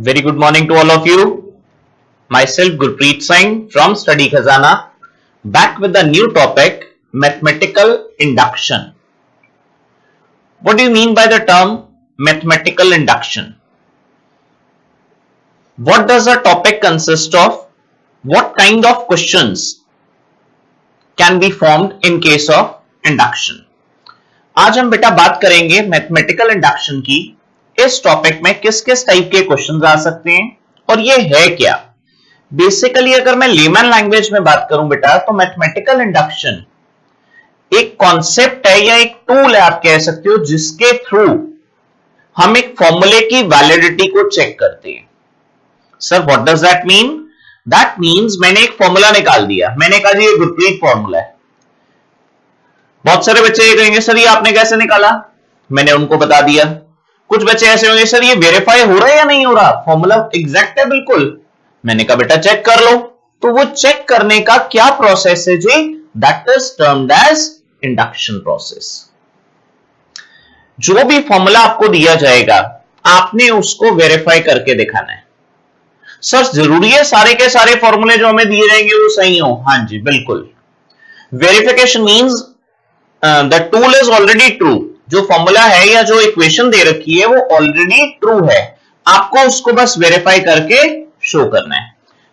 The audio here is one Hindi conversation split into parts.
Very good morning to all of you. Myself Gurpreet Singh from Study Khazana, back with a new topic, mathematical induction. What do you mean by the term mathematical induction? What does the topic consist of? What kind of questions can be formed in case of induction? आज हम बेटा बात करेंगे मैथमेटिकल इंडक्शन की। इस टॉपिक में किस किस टाइप के क्वेश्चंस आ सकते हैं और ये है क्या। बेसिकली अगर मैं लेमन लैंग्वेज में बात करूं बेटा तो मैथमेटिकल इंडक्शन एक कॉन्सेप्ट है या एक टूल है, आप कह सकते हो, जिसके थ्रू हम एक फॉर्मूले की वैलिडिटी को चेक करते हैं। Sir what does that mean? That means मैंने एक फॉर्मूला निकाल दिया, मैंने कहा जी ये गुरप्रीत फॉर्मूला है। बहुत सारे बच्चे ये कहेंगे सर ये आपने कैसे निकाला? मैंने उनको बता दिया। कुछ बच्चे ऐसे होंगे सर ये वेरीफाई हो रहा है या नहीं हो रहा, फॉर्मूला एग्जैक्ट है बिल्कुल। मैंने कहा बेटा चेक कर लो। तो वो चेक करने का क्या प्रोसेस है जी? That is termed as induction process. जो भी फॉर्मूला आपको दिया जाएगा आपने उसको वेरीफाई करके दिखाना है। सर जरूरी है सारे के सारे फॉर्मूले जो हमें दिए जाएंगे वो सही हो? हाँ जी बिल्कुल। Verification means the tool is already true. जो फॉर्मूला है या जो इक्वेशन दे रखी है वो ऑलरेडी ट्रू है, आपको उसको बस वेरीफाई करके शो करना है।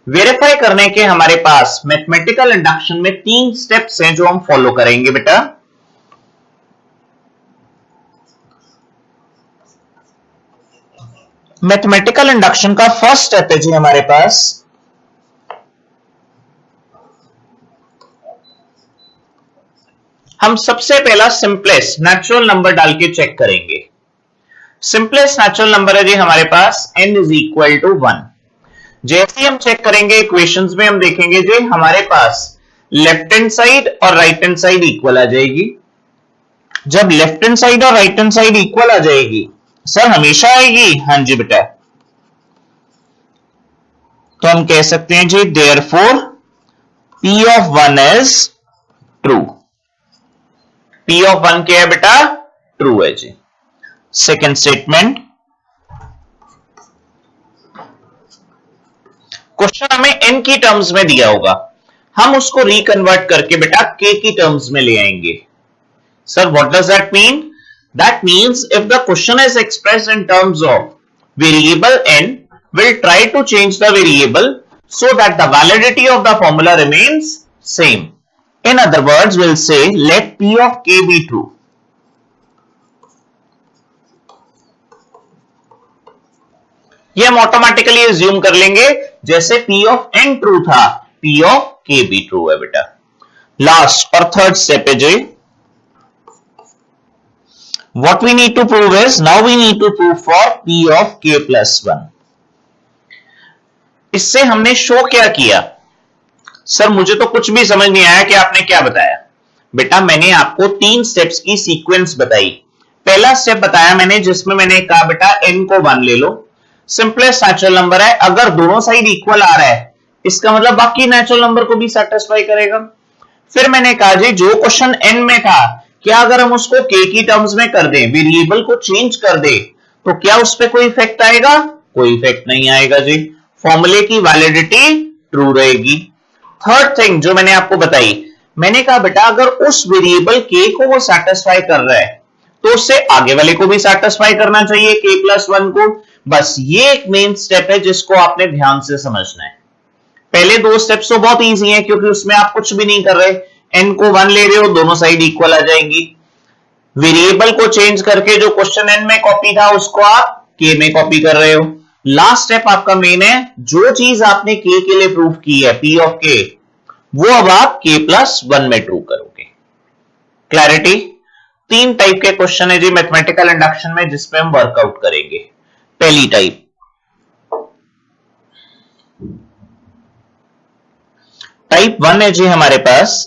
वेरीफाई करने के हमारे पास मैथमेटिकल इंडक्शन में 3 स्टेप्स हैं जो हम फॉलो करेंगे बेटा। मैथमेटिकल इंडक्शन का फर्स्ट स्टेप है जी हमारे पास हम सबसे पहला सिंपलेस्ट नेचुरल नंबर डाल के चेक करेंगे। सिंपलेस्ट नेचुरल नंबर है जी हमारे पास n इज इक्वल टू 1। जैसे ही हम चेक करेंगे इक्वेशंस में हम देखेंगे जी हमारे पास लेफ्ट हैंड साइड और राइट हैंड साइड इक्वल आ जाएगी। जब लेफ्ट हैंड साइड और राइट हैंड साइड इक्वल आ जाएगी, सर हमेशा आएगी? हाँ जी बेटा। तो हम कह सकते हैं जी therefore p of 1 is true. P of 1 क्या है बेटा? ट्रू है जी। सेकेंड स्टेटमेंट, क्वेश्चन हमें n की टर्म्स में दिया होगा, हम उसको रिकन्वर्ट करके बेटा k की टर्म्स में ले आएंगे। Sir what does that mean? That means if the question is expressed in terms of variable n, we'll try to change the variable so that the validity of the formula remains same. In other words, we'll say let p of k be true. ये हम ऑटोमेटिकली एज्यूम कर लेंगे जैसे p ऑफ n ट्रू था, p ऑफ k भी ट्रू है बेटा। लास्ट और थर्ड स्टेप है जी, what we need to prove is now we need to prove for p of k plus 1. इससे हमने शो क्या किया? सर मुझे तो कुछ भी समझ नहीं आया कि आपने क्या बताया। बेटा मैंने आपको 3 स्टेप्स की सीक्वेंस बताई। पहला स्टेप बताया मैंने जिसमें मैंने कहा बेटा n को 1 ले लो, सिंपलेस्ट नेचुरल नंबर है, अगर दोनों साइड इक्वल आ रहा है इसका मतलब बाकी नेचुरल नंबर को भी सेटिस्फाई करेगा। फिर मैंने कहा जी जो क्वेश्चन n में था क्या अगर हम उसको k की टर्म्स में कर दें, वेरिएबल को चेंज कर दे, तो क्या उस पर कोई इफेक्ट आएगा? कोई इफेक्ट नहीं आएगा जी, फॉर्मूले की वैलिडिटी ट्रू रहेगी। थर्ड थिंग जो मैंने आपको बताई, मैंने कहा बेटा अगर उस वेरिएबल k को वो सेटिस्फाई कर रहा है तो उससे आगे वाले को भी सेटिस्फाई करना चाहिए k प्लस 1 को। बस ये एक मेन स्टेप है जिसको आपने ध्यान से समझना है। पहले 2 स्टेप्स तो बहुत इजी हैं क्योंकि उसमें आप कुछ भी नहीं कर रहे, n को 1 ले रहे हो, दोनों साइड इक्वल आ जाएंगी। वेरिएबल को चेंज करके जो क्वेश्चन n में कॉपी था उसको आप k में कॉपी कर रहे हो। लास्ट स्टेप आपका मेन है, जो चीज आपने k के लिए प्रूफ की है p ऑफ k, वो अब आप k प्लस 1 में ट्रू करोगे। क्लैरिटी? 3 टाइप के क्वेश्चन है जी मैथमेटिकल इंडक्शन में जिसपे हम वर्कआउट करेंगे। पहली टाइप 1 है जी हमारे पास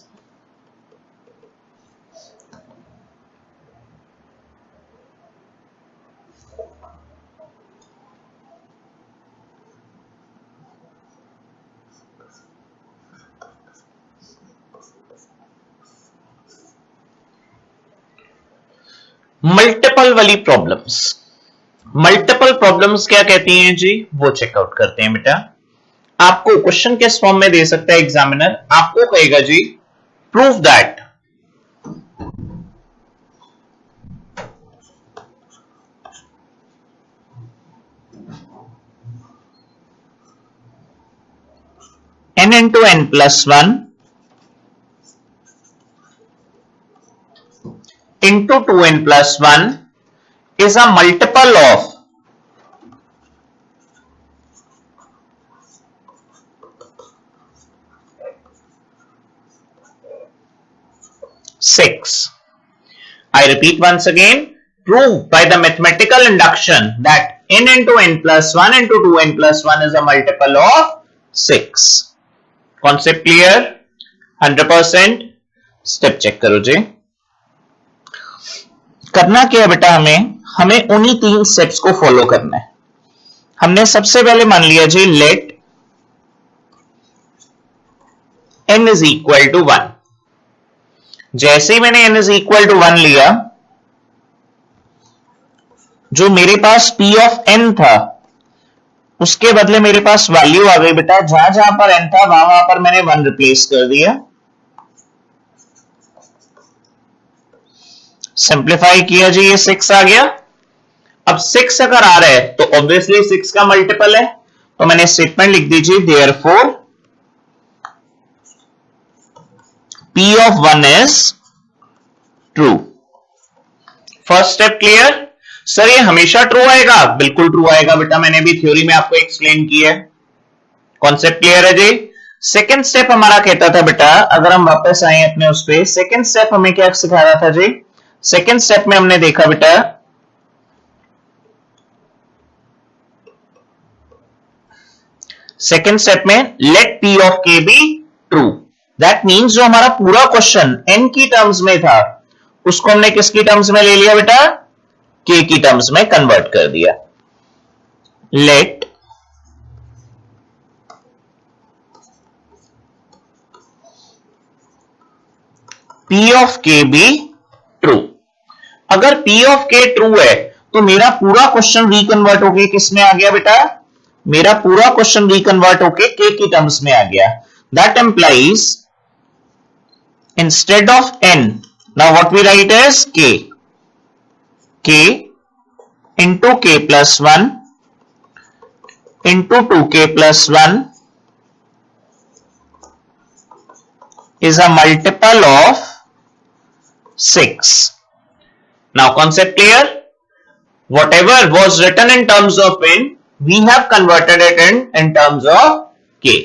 मल्टीपल वाली प्रॉब्लम्स। मल्टीपल प्रॉब्लम्स क्या कहती हैं जी, वो चेकआउट करते हैं बेटा। आपको क्वेश्चन किस फॉर्म में दे सकता है एग्जामिनर, आपको कहेगा जी prove that n into n plus 1 into 2n plus 1 is a multiple of 6. I repeat once again, prove by the mathematical induction that n into n plus 1 into 2n plus 1 is a multiple of 6. Concept clear? 100%? Step check करो जी। करना क्या है बेटा, हमें उन्हीं 3 स्टेप्स को फॉलो करना है। हमने सबसे पहले मान लिया जी let n is equal to 1। जैसे ही मैंने n is equal to 1 लिया, जो मेरे पास p of n था उसके बदले मेरे पास वैल्यू आ गई बेटा, जहां जहां पर n था वहां पर मैंने 1 रिप्लेस कर दिया। सिंप्लीफाई किया जी, ये 6 आ गया। अब 6 अगर आ रहा है तो ऑब्वियसली 6 का मल्टीपल है, तो मैंने स्टेटमेंट लिख दीजिए therefore P of 1 is true। First step clear? Sir ये हमेशा ट्रू आएगा? बिल्कुल ट्रू आएगा बेटा, मैंने भी थ्योरी में आपको एक्सप्लेन किया है। कॉन्सेप्ट क्लियर है जी? सेकंड स्टेप हमारा कहता था बेटा, अगर हम वापस आए अपने उस पे, सेकंड स्टेप हमें क्या सिखा रहा था जी? सेकंड स्टेप में हमने देखा बेटा सेकंड स्टेप में let P of K be true। That means जो हमारा पूरा क्वेश्चन n की टर्म्स में था उसको हमने किसकी टर्म्स में ले लिया बेटा? k की टर्म्स में कन्वर्ट कर दिया। Let P of K be true। अगर P of K ट्रू है तो मेरा पूरा क्वेश्चन रिकन्वर्ट होके किस में आ गया बेटा? मेरा पूरा क्वेश्चन रिकन्वर्ट होके k की टर्म्स में आ गया। That employees instead of n, now what we write is k into k plus 1 into 2k plus 1 is a multiple of 6। now concept clear? Whatever was written in terms of n, we have converted it in terms of k।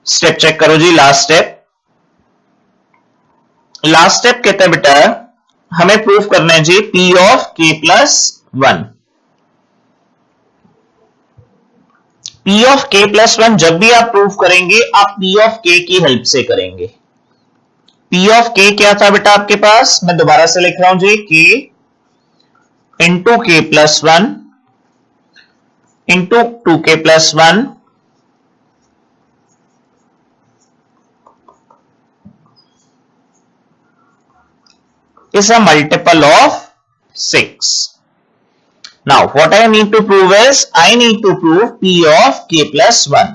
Step check करो जी, लास्ट स्टेप। लास्ट स्टेप कहता है बेटा हमें प्रूफ करना है जी P of K plus 1। P of K plus 1 जब भी आप प्रूफ करेंगे आप P of K की हेल्प से करेंगे। P of K क्या था बेटा आपके पास? मैं दोबारा से लिख रहा हूं जी, K into K plus 1 into 2K plus 1 is a multiple of 6। now what I need to prove is I need to prove P of K plus 1।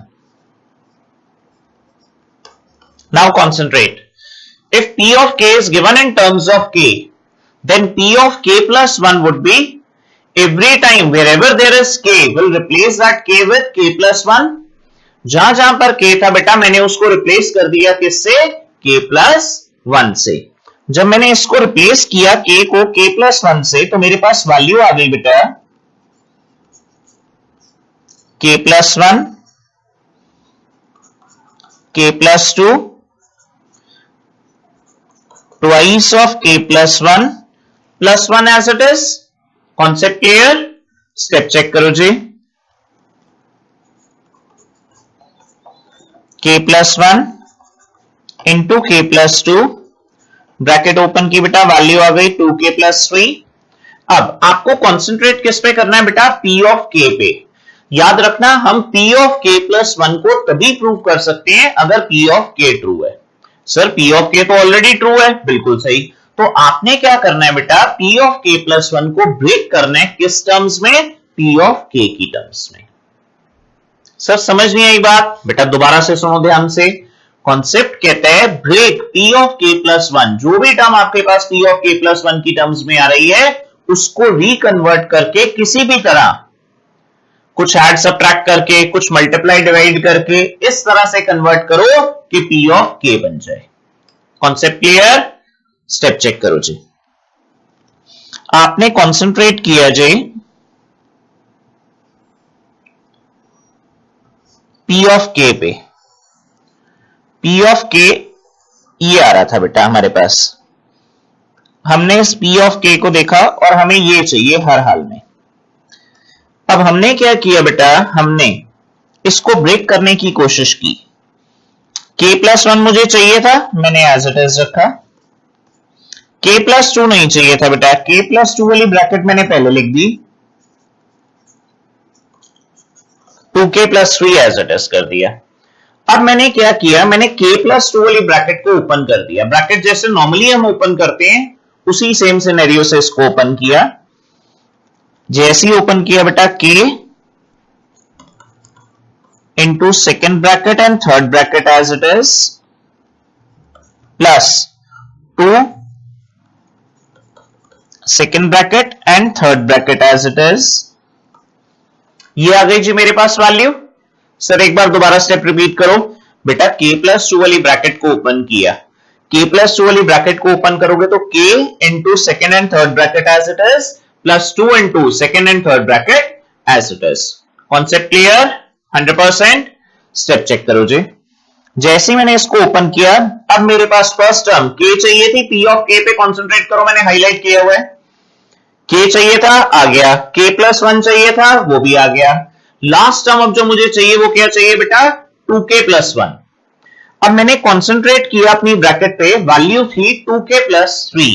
now concentrate, if P of K is given in terms of K, then P of K plus 1 would be every time wherever there is K will replace that K with K plus 1। जहां जहां पर K था बेटा मैंने उसको रिप्लेस कर दिया किससे? K plus 1 से। जब मैंने इसको रिप्लेस किया k को k plus 1 से तो मेरे पास वैल्यू आ गई बेटा k plus 1, k plus 2, twice of k plus 1 plus 1 as it is। Concept clear? Step check करो जी। k plus 1 into k plus 2 bracket open की बेटा, वैल्यू आ गई 2k plus 3। अब आपको कॉन्सेंट्रेट किस पे करना है बेटा? P of K पे। याद रखना हम P of K plus 1 को तभी प्रूव कर सकते हैं अगर P of K ट्रू है। सर P of K तो ऑलरेडी ट्रू है, बिल्कुल सही। तो आपने क्या करना है बेटा, P ऑफ k प्लस 1 को ब्रेक करना है किस टर्म्स में, P ऑफ k की टर्म्स में। सर समझ नहीं आई बात, बेटा दोबारा से सुनो ध्यान से। कॉन्सेप्ट कहता है break P of k plus 1, जो भी टर्म आपके पास P ऑफ k प्लस 1 की टर्म्स में आ रही है उसको रिकन्वर्ट करके किसी भी तरह, कुछ ऐड सब्ट्रैक्ट करके, कुछ मल्टीप्लाई डिवाइड करके, इस तरह से कन्वर्ट करो कि P ऑफ k बन जाए। Concept clear? स्टेप चेक करो जी। आपने कॉन्सेंट्रेट किया जी P ऑफ k पे। P ऑफ k ये आ रहा था बेटा हमारे पास, हमने इस P ऑफ k को देखा और हमें ये चाहिए हर हाल में। अब हमने क्या किया बेटा, हमने इसको ब्रेक करने की कोशिश की। k प्लस 1 मुझे चाहिए था, मैंने एज इट इज रखा। k प्लस 2 नहीं चाहिए था बेटा, k प्लस 2 वाली ब्रैकेट मैंने पहले लिख दी, 2k plus 3 as it is कर दिया। अब मैंने क्या किया, मैंने k प्लस 2 वाली ब्रैकेट को ओपन कर दिया। ब्रैकेट जैसे नॉर्मली हम ओपन करते हैं उसी सेम सिनेरियो से इसको ओपन किया। जैसे ही ओपन किया बेटा, k into second bracket and third bracket as it is plus 2 second bracket and third bracket as it is. ये आ गई जी मेरे पास वैल्यू। सर एक बार दोबारा स्टेप रिपीट करो बेटा, k प्लस 2 वाली ब्रैकेट को ओपन किया, k प्लस 2 वाली ब्रैकेट को ओपन करोगे तो k into second and third bracket as it is plus 2 into second and third bracket as it is. Concept clear? 100%। Step check करो जी। जैसे ही मैंने इसको ओपन किया, अब मेरे पास फर्स्ट टर्म k चाहिए थी, P ऑफ k पे कॉन्सेंट्रेट करो, मैंने हाईलाइट किया हुआ है। k चाहिए था, आ गया। k प्लस 1 चाहिए था, वो भी आ गया। लास्ट टर्म अब जो मुझे चाहिए वो क्या चाहिए बेटा, 2k प्लस 1। अब मैंने कॉन्सेंट्रेट किया अपनी ब्रैकेट पे, वैल्यू थी 2k प्लस 3,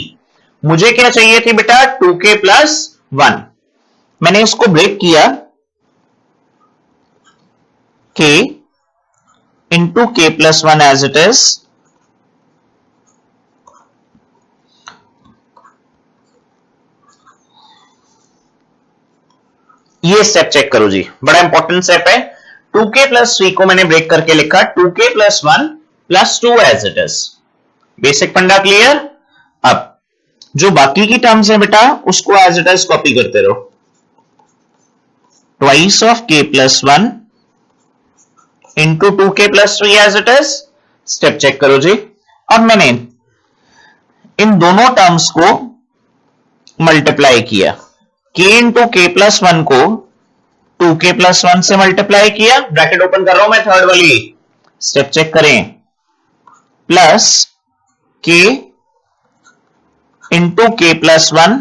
मुझे क्या चाहिए थी बेटा, 2k प्लस 1। मैंने इसको ब्रेक किया, k into k plus 1 as it is, ये स्टेप चेक करो जी, बड़ा इंपॉर्टेंट स्टेप है। 2k प्लस 3 को मैंने ब्रेक करके लिखा 2k plus 1 plus 2 as it is. Basic funda clear? अब जो बाकी की टर्म्स है बेटा उसको एज इट इज कॉपी करते रहो। Twice of k plus 1 into 2k plus 3 as it is. Step check करो जी। अब मैंने इन दोनों टर्म्स को मल्टीप्लाई किया, k इंटू k प्लस 1 को 2k प्लस 1 से मल्टीप्लाई किया, ब्रैकेट ओपन कर रहा हूं मैं थर्ड वाली, स्टेप चेक करें, plus k into k plus 1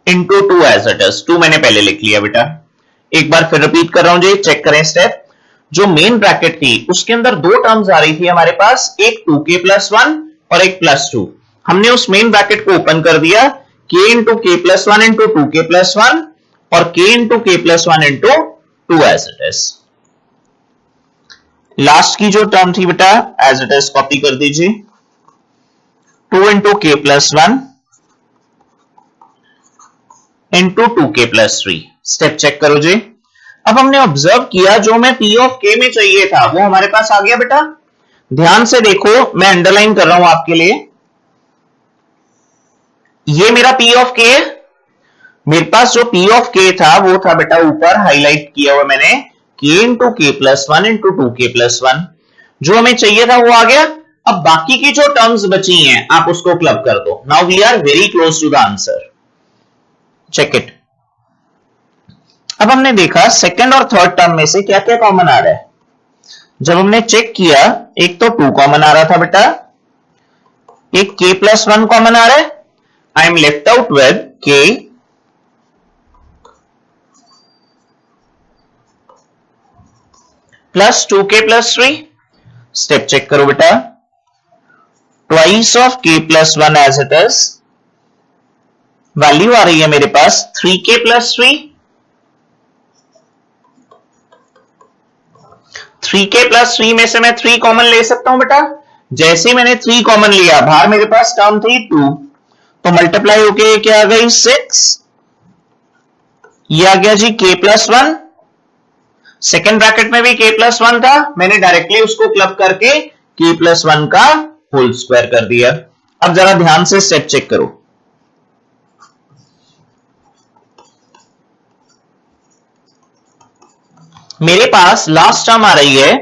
into 2 as it is. 2 मैंने पहले लिख लिया बेटा। एक बार फिर रिपीट कर रहा हूं जी, चेक करें स्टेप। जो मेन ब्रैकेट थी उसके अंदर दो टर्म्स आ रही थी हमारे पास, एक 2k प्लस 1 और एक प्लस 2। हमने उस मेन ब्रैकेट को ओपन कर दिया, k into k plus 1 into 2k plus 1 और k into k plus 1 into 2 as it is. Last की जो टर्म थी बेटा एज इट इज कॉपी कर दीजिए, 2 into k plus 1 into 2k plus 3। Step check करो जी। अब हमने ऑब्जर्व किया जो मैं P ऑफ k में चाहिए था वो हमारे पास आ गया बेटा। ध्यान से देखो, मैं अंडरलाइन कर रहा हूं आपके लिए, ये मेरा P ऑफ k है। मेरे पास जो P ऑफ k था वो था बेटा ऊपर हाईलाइट किया हुआ मैंने, k into k plus 1 into 2k plus 1। जो हमें चाहिए था वो आ गया। अब बाकी की जो टर्म्स बची हैं आप उसको क्लब कर दो। Now we are very close to the answer, check it. अब हमने देखा सेकंड और थर्ड टर्म में से क्या क्या कॉमन आ रहा है। जब हमने चेक किया, एक तो 2 कॉमन आ रहा था बेटा, एक k प्लस 1 कॉमन आ रहा है। I am left out with k plus 2k plus 3। Step check करो बेटा, twice of k plus 1 as it is, value आ रही है मेरे पास 3k प्लस 3। 3k प्लस 3 में से मैं 3 कॉमन ले सकता हूं बेटा। जैसे मैंने 3 कॉमन लिया, बाहर मेरे पास टर्म थी 2, तो मल्टीप्लाई होके क्या आ गई 6, ये आ गया जी k+1। सेकेंड ब्रैकेट में भी k+1 था, मैंने डायरेक्टली उसको क्लब करके k+1 का होल स्क्वायर कर दिया। अब जरा ध्यान से स्टेप चेक करो। मेरे पास लास्ट टर्म आ रही है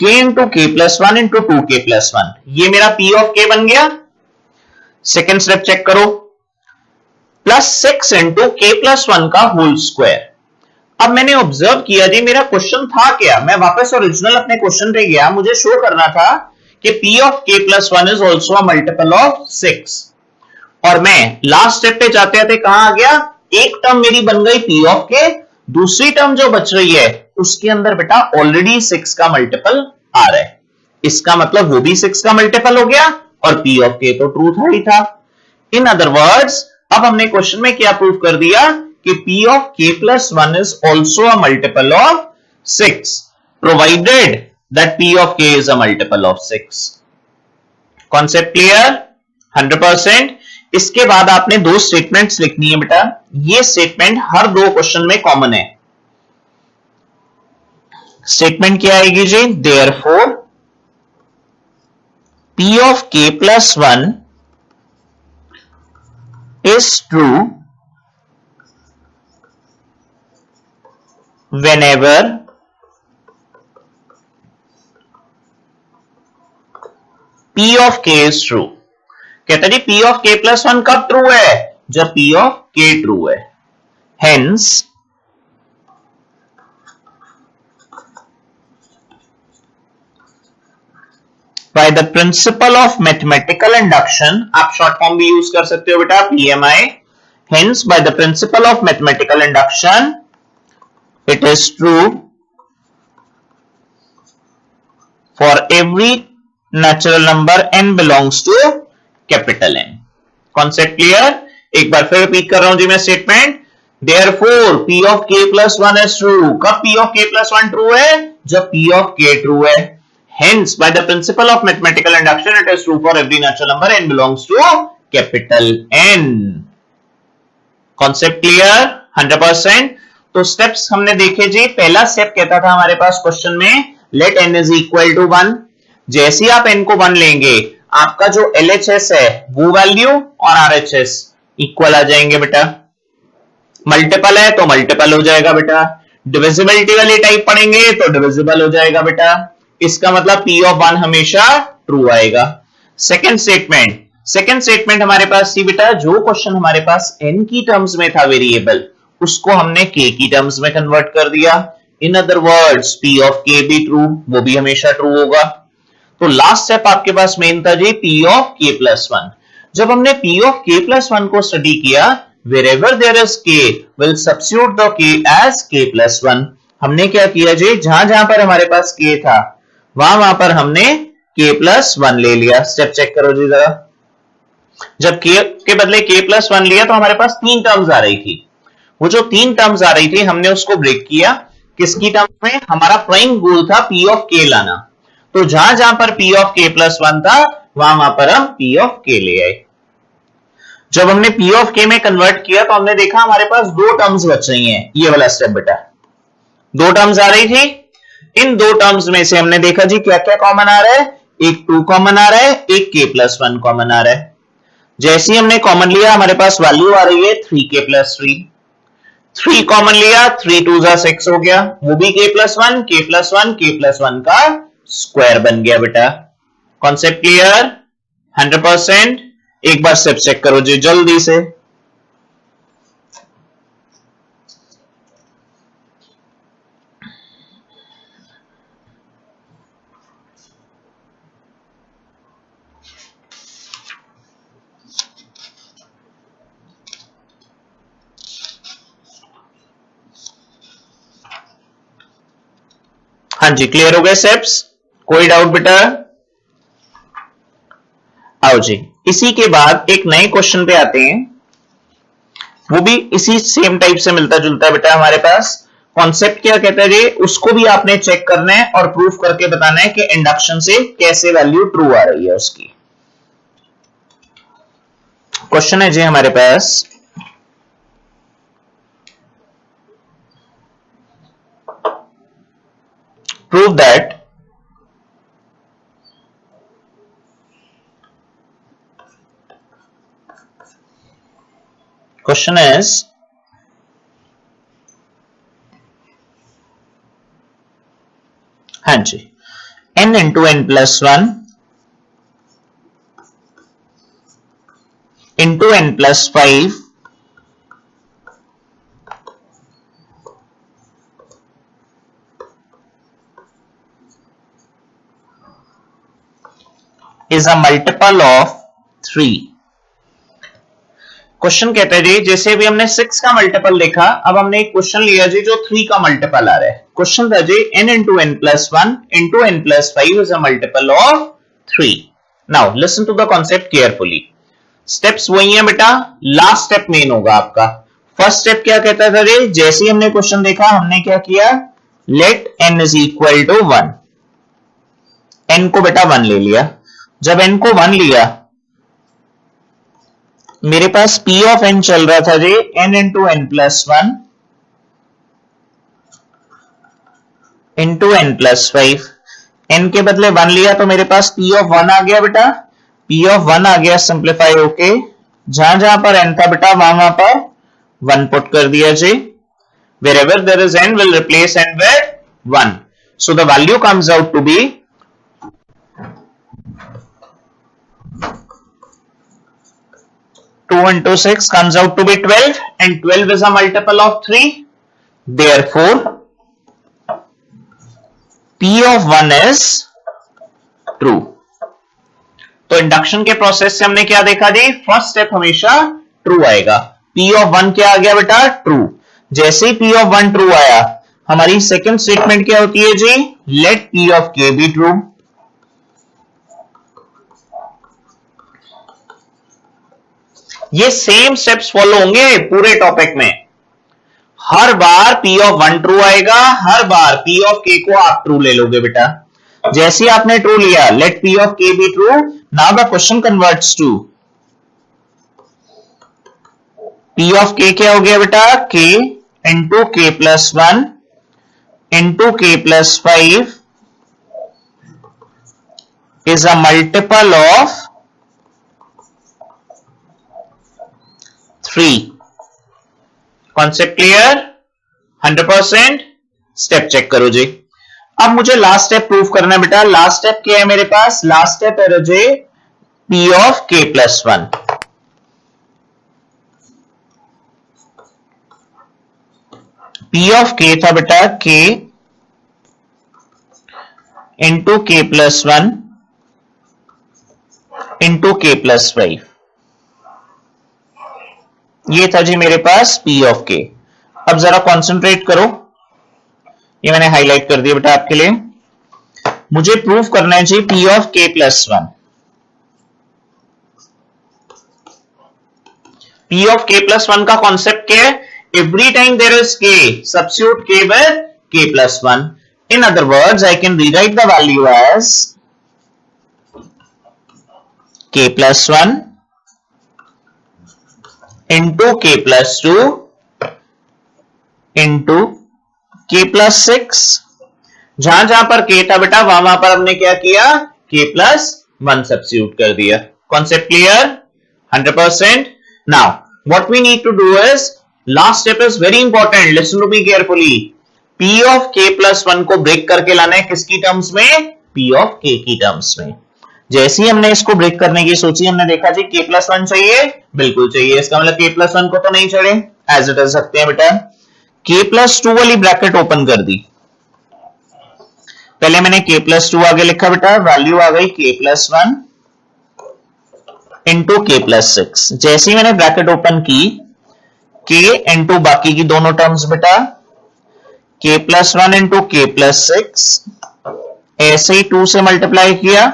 k into k+1 into 2k+1, ये मेरा p ऑफ k बन गया। सेकेंड स्टेप चेक करो, +6 इंटू k+1 का होल स्क्वायर। अब मैंने ऑब्जर्व किया जी मेरा क्वेश्चन था क्या, मैं वापस ओरिजिनल अपने क्वेश्चन पे गया, मुझे शो करना था कि p of k+1 is also a multiple of 6, और मैं लास्ट स्टेप पे जाते जाते कहां आ गया, एक टर्म मेरी बन गई p ऑफ k, दूसरी टर्म जो बच रही है उसके अंदर बेटा ऑलरेडी 6 का मल्टीपल आ रहा है, इसका मतलब वो भी 6 का मल्टीपल हो गया और p ऑफ k तो ट्रू था ही था। इन अदर वर्ड्स अब हमने क्वेश्चन में क्या प्रूव कर दिया कि p of k+1 is also a multiple of 6 provided that p of k is a multiple of 6। Concept clear 100%। इसके बाद आपने दो स्टेटमेंट्स लिखनी है बेटा, ये स्टेटमेंट हर दो क्वेश्चन में कॉमन है। स्टेटमेंट क्या आएगी जी, therefore p of k+1 is true whenever p of k is true। कहता जी p of k+1 कब ट्रू है, जब p of k ट्रू है। Hence by the principle of mathematical induction, आप शॉर्ट फॉर्म भी यूज कर सकते हो बेटा PMI। Hence by the principle of mathematical induction it is true for every natural number n belongs to capital N। Concept clear, एक बार फिर रिपीट कर रहा हूं जी मैं statement, therefore p of k+1 is true। कब p of k+1 ट्रू है, जब p of k ट्रू है। Hence by the principle of mathematical induction it is true for every natural number n belongs to capital N। Concept clear 100%। तो स्टेप्स हमने देखे जी, पहला स्टेप कहता था हमारे पास क्वेश्चन में let n is equal to 1। जैसे ही आप n को 1 लेंगे आपका जो LHS है वो वैल्यू और RHS इक्वल आ जाएंगे बेटा। मल्टीपल है तो मल्टीपल हो जाएगा बेटा, डिविजिबिलिटी वाली टाइप पढ़ेंगे तो डिविजिबल हो जाएगा बेटा, इसका मतलब p of 1 हमेशा ट्रू आएगा। सेकंड स्टेटमेंट हमारे पास थी बेटा, जो क्वेश्चन हमारे पास n की टर्म्स में था वेरिएबल, उसको हमने k की टर्म्स में कन्वर्ट कर दिया। इन other words p of k भी ट्रू, वो भी हमेशा ट्रू होगा। तो लास्ट स्टेप आपके पास मेन था जी p of k+1। जब हमने p of k+1 को स्टडी किया, wherever there is k will substitute the k as k+1। हमने क्या किया जी, जहां जहां पर हमारे पास k था वहां पर हमने k+1 ले लिया। स्टेप चेक करो जी जरा, जब k के बदले k+1 लिया तो हमारे पास 3 टर्म्स आ रही थी, वो जो 3 टर्म्स आ रही थी हमने उसको ब्रेक किया, किसकी टर्म्स में, हमारा प्राइम गोल था p of k लाना, तो जहां जहां पर p of k+1 था वहां पर हम p of k ले आए। जब हमने p of k में कन्वर्ट किया तो हमने देखा हमारे पास 2 टर्म्स बच रही हैं, ये वाला स्टेप बेटा, 2 टर्म्स आ रही थी, इन 2 टर्म्स में से हमने देखा जी क्या क्या कॉमन आ रहा है, एक 2 कॉमन आ रहा है, एक k+1 कॉमन आ रहा है। जैसे ही हमने कॉमन लिया हमारे पास वैल्यू आ रही है 3k+3, 3 कॉमन लिया, 3 2 6 हो गया, वो भी k+1 का स्क्वायर बन गया बेटा। Concept clear 100%। एक बार स्टेप चेक करो जी जल्दी से। हाँ जी क्लियर हो गए स्टेप्स, कोई डाउट बेटा? आओ जी, इसी के बाद एक नए क्वेश्चन पे आते हैं, वो भी इसी सेम टाइप से मिलता जुलता बेटा। हमारे पास कॉन्सेप्ट क्या कहता है जी, उसको भी आपने चेक करना है और प्रूफ करके बताना है कि इंडक्शन से कैसे वैल्यू ट्रू आ रही है उसकी। क्वेश्चन है जी हमारे पास, प्रूव दैट क्वेश्चन इज हाँ जी, n into n plus one into n plus 5 is a multiple of 3। Question कहता है जी, जैसे अभी हमने 6 का मल्टीपल देखा, अब हमने एक क्वेश्चन लिया जी जो 3 का मल्टीपल आ रहा है। क्वेश्चन था जी n into n plus one into n plus 5 is a multiple of 3। Now listen to the concept carefully. Steps वही है बेटा, लास्ट स्टेप मेन होगा आपका। फर्स्ट स्टेप क्या कहता था जी, जैसे ही हमने क्वेश्चन देखा हमने क्या किया, let n is equal to 1। n को बेटा 1 ले लिया। जब n को 1 लिया, मेरे पास p ऑफ n चल रहा था जी n into n plus 1 into n plus 5। n के बदले 1 लिया तो मेरे पास p ऑफ 1 आ गया बेटा। p ऑफ 1 आ गया सिंप्लीफाई होके, जहां जहां पर n था बेटा वहां पर 1 पुट कर दिया जी। wherever there is n will replace n with 1, so the value comes out to be 2 into 6 comes out to be 12, and 12 is a multiple of 3. Therefore, P of 1 is true. तो इंडक्शन के प्रोसेस से हमने क्या देखा जी, फर्स्ट स्टेप हमेशा ट्रू आएगा। P of 1 क्या आ गया बेटा, ट्रू। जैसे ही P of 1 ट्रू आया, हमारी सेकंड स्टेटमेंट क्या होती है जी, let P of k be true। ये सेम स्टेप्स फॉलो होंगे पूरे टॉपिक में। हर बार P of 1 ट्रू आएगा, हर बार P of k को आप ट्रू ले लोगे बेटा। जैसे ही आपने ट्रू लिया, late P of k be true, now the question converts to P of k क्या हो गया बेटा, k into k plus 1 into k plus 5 is a multiple of 3। Concept clear? 100%। Step check करो जी। अब मुझे लास्ट स्टेप प्रूफ करना है बेटा। लास्ट स्टेप क्या है मेरे पास, लास्ट स्टेप है जी P of k plus 1। P of k था बेटा k into k plus 1 into k plus 5। ये था जी मेरे पास P of k। अब जरा कॉन्सेंट्रेट करो, ये मैंने हाईलाइट कर दिया बेटा आपके लिए। मुझे प्रूफ करना है जी P of k plus 1। P of k plus 1 का कॉन्सेप्ट क्या है, every time there is k, substitute k with k plus 1। In other words I can rewrite the value as k plus 1 into k plus 2 into k plus 6। जहां जहां पर k था बेटा वहां पर हमने क्या किया, k प्लस 1 सब्स्टिट्यूट कर दिया। Concept clear? 100%। Now what we need to do is, last step is very important, listen to me carefully. P of k plus 1 को ब्रेक करके लाना है किसकी टर्म्स में, P of k की टर्म्स में। जैसे ही हमने इसको ब्रेक करने की सोची, हमने देखा जी k प्लस 1 चाहिए, बिल्कुल चाहिए। इसका मतलब k प्लस 1 को तो नहीं चढ़े, एज इट इज रखते हैं बेटा। k प्लस 2 वाली ब्रैकेट ओपन कर दी। पहले मैंने k प्लस 2 आगे लिखा बेटा, वैल्यू आ गई k plus 1 into k plus 6। जैसे ही मैंने ब्रैकेट ओपन की, k इंटू बाकी की दोनों टर्म्स बेटा, k plus 1 into k plus 6, ऐसे ही 2 से मल्टीप्लाई किया,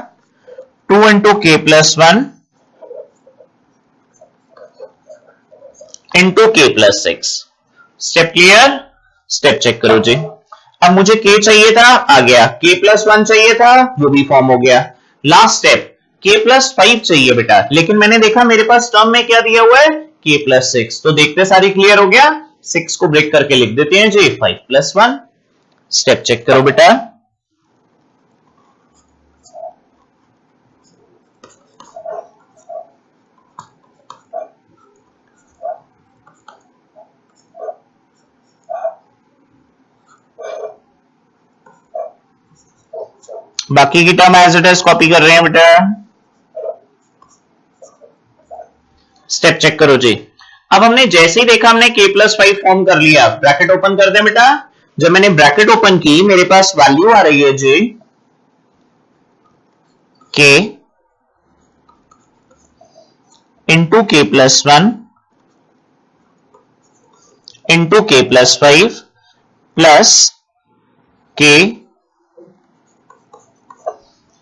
2 into k plus 1 into k plus 6। Step clear? Step check करो जी। अब मुझे k चाहिए था, आ गया। k प्लस 1 चाहिए था, वो भी फॉर्म हो गया। लास्ट स्टेप, k+5 चाहिए बेटा, लेकिन मैंने देखा मेरे पास टर्म में क्या दिया हुआ है k+6, तो देखते सारी क्लियर हो गया। 6 को ब्रेक करके लिख देते हैं जी 5+1। स्टेप चेक करो बेटा। बाकी की term as it is copy कर रहे हैं बेटा। स्टेप चेक करो जी। अब हमने जैसे ही देखा हमने k+5 फॉर्म कर लिया, ब्रैकेट ओपन कर दे बेटा। जब मैंने ब्रैकेट ओपन की मेरे पास वैल्यू आ रही है जी k into k+1 into k+5 plus k